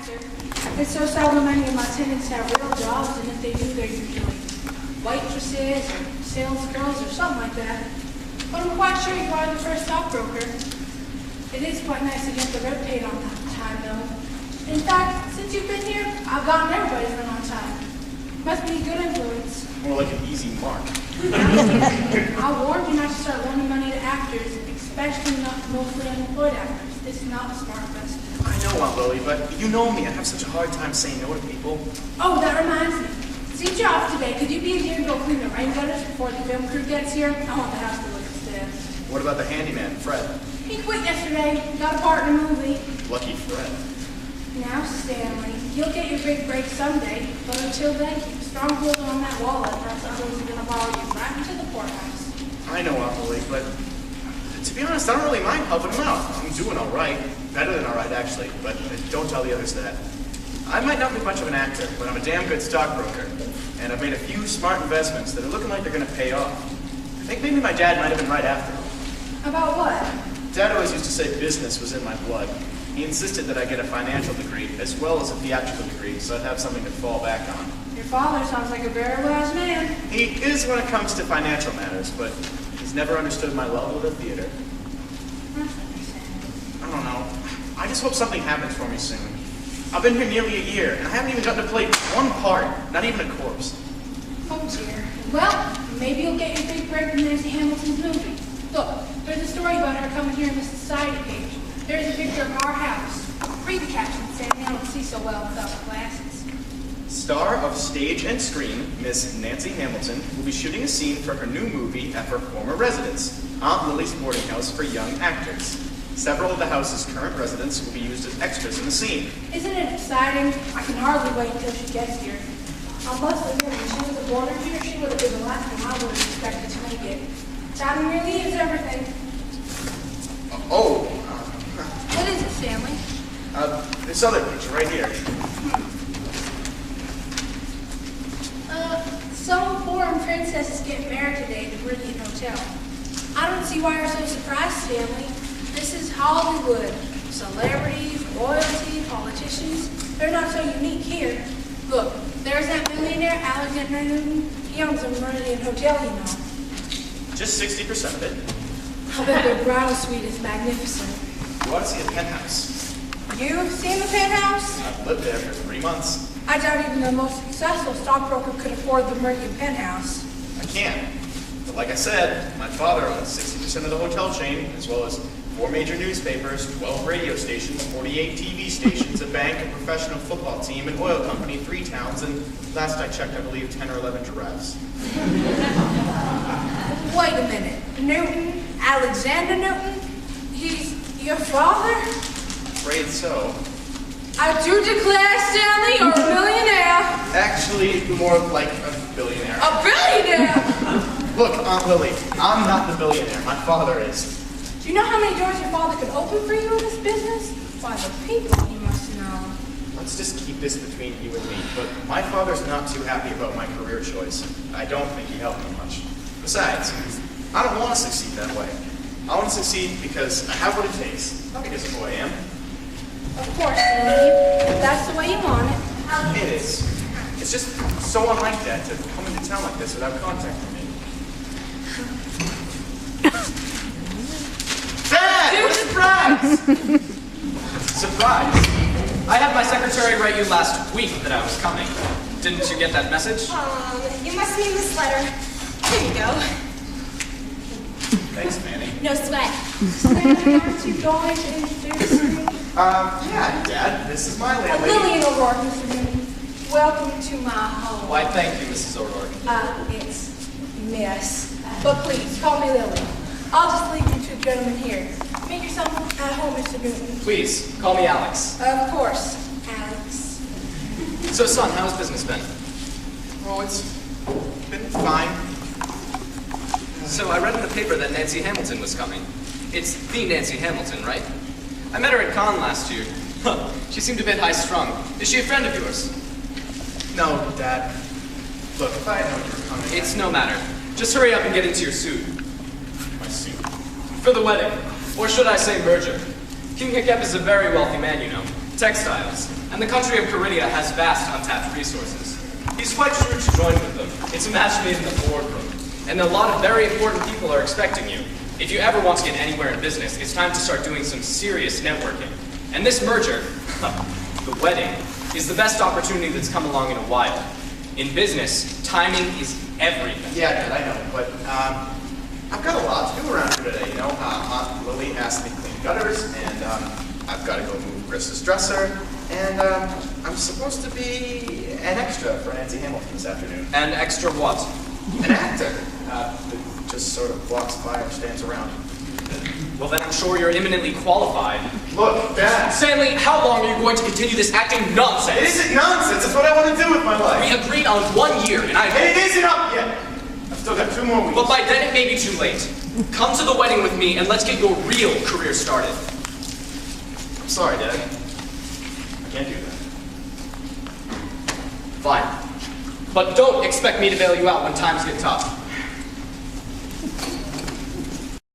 actor. It's so seldom many of my tenants have real jobs, and if they do, they're usually waitresses or sales girls or something like that. But I'm quite sure you are the first stockbroker. It is quite nice to get the rent paid on time, though. In fact, since you've been here, I've gotten everybody's rent on time. Must be a good influence. More like an easy mark. I warned you not to start loaning money to actors, especially not mostly unemployed actors. This is not a smart investment. I know, Aunt Lily, but you know me. I have such a hard time saying no to people. Oh, that reminds me. Since you're off today, could you be here and go clean the rain gutters before the film crew gets here? I want the house to look instead. What about the handyman, Fred? He quit yesterday. Got a part in a movie. Lucky Fred. Now, Stanley, you'll get your big break someday, but until then, keep a strong hold on that wallet, or else I'm going to follow you right into the courthouse. I know, Aunt Lily, but to be honest, I don't really mind helping him out. I'm doing all right. Better than all right, actually, but don't tell the others that. I might not be much of an actor, but I'm a damn good stockbroker, and I've made a few smart investments that are looking like they're going to pay off. I think maybe my dad might have been right after all. About what? Dad always used to say business was in my blood. He insisted that I get a financial degree as well as a theatrical degree, so I'd have something to fall back on. Your father sounds like a very wise man. He is when it comes to financial matters, but he's never understood my love of the theater. That's understandable. I don't know. I just hope something happens for me soon. I've been here nearly a year, and I haven't even gotten to play one part, not even a corpse. Oh dear. Well, maybe you'll get your big break in Nancy Hamilton's movie. Look, there's a story about her coming here in the society page. There's a picture of our house. Read the caption, Sandy. I don't see so well without the glasses. Star of stage and screen, Miss Nancy Hamilton, will be shooting a scene for her new movie at her former residence, Aunt Lily's boarding house for young actors. Several of the house's current residents will be used as extras in the scene. Isn't it exciting? I can hardly wait until she gets here. I must admit, when she was a boarder here, she would have been the last one I would have expected to make it. Timing really is everything. What is it, Stanley? This other picture right here. Some foreign princesses get married today at the Brilliant Hotel. I don't see why you're so surprised, Stanley. This is Hollywood. Celebrities, royalty, politicians, they're not so unique here. Look, there's that millionaire, Alexander Newton. He owns the Brilliant Hotel, you know. Just 60% of it. I bet their bridal suite is magnificent. You ought to see a penthouse. You've seen the penthouse? I've lived there for 3 months. I doubt even the most successful stockbroker could afford the Meridian penthouse. I can. But like I said, my father owns 60% of the hotel chain, as well as 4 major newspapers, 12 radio stations, 48 TV stations, a bank, a professional football team, an oil company, 3 towns, and last I checked, I believe 10 or 11 giraffes. Wait a minute. Newton? Alexander Newton? He's your father? Afraid so. I do declare, Stanley, you're a millionaire. Actually, more like a billionaire. A billionaire? Look, Aunt Lily, I'm not the billionaire. My father is. Do you know how many doors your father could open for you in this business? Why, the people you must know. Let's just keep this between you and me, but my father's not too happy about my career choice. I don't think he helped me much. Besides, I don't want to succeed that way. I want to succeed because I have what it takes. Because of who I am. Of course, Stanley. If that's the way you want it. It is. It's just so unlike Dad to come into town like this without contacting me. Dad! What a surprise! Surprise? I had my secretary write you last week that I was coming. Didn't you get that message? You must mean this letter. Here you go. Thanks, Fanny. No sweat. Stanley, aren't you going to introduce me? Yeah, Dad, this is my landlady. Lilly O'Rourke, Mr. Newton. Welcome to my home. Why, thank you, Mrs. O'Rourke. It's Miss. But please, call me Lilly. I'll just leave you 2 gentlemen here. Make yourself at home, Mr. Newton. Please, call me Alex. Of course, Alex. So, son, how's business been? Oh, it's been fine. So, I read in the paper that Nancy Hamilton was coming. It's the Nancy Hamilton, right? I met her at Cannes last year. Huh, she seemed a bit high-strung. Is she a friend of yours? No, Dad. Look, if I had known you were coming... It's no matter. Just hurry up and get into your suit. My suit. For the wedding. Or should I say merger. King Hiccup is a very wealthy man, you know. Textiles. And the country of Caridia has vast untapped resources. He's quite sure to join with them. It's a match made in the boardroom. And a lot of very important people are expecting you. If you ever want to get anywhere in business, it's time to start doing some serious networking. And this merger, the wedding, is the best opportunity that's come along in a while. In business, timing is everything. Yeah, Dad, I know, but I've got a lot to do around here today, you know. Aunt Lilly asked me to clean gutters, and I've got to go move Chris's dresser, and I'm supposed to be an extra for Nancy Hamilton this afternoon. And extra what? An actor that just sort of walks by or stands around. Well, then I'm sure you're eminently qualified. Look, Dad. Stanley, how long are you going to continue this acting nonsense? It isn't nonsense. It's what I want to do with my life. We agreed on 1 year, and it isn't up yet. I've still got 2 more weeks. But by then it may be too late. Come to the wedding with me, and let's get your real career started. I'm sorry, Dad. I can't do that. Fine. But don't expect me to bail you out when times get tough.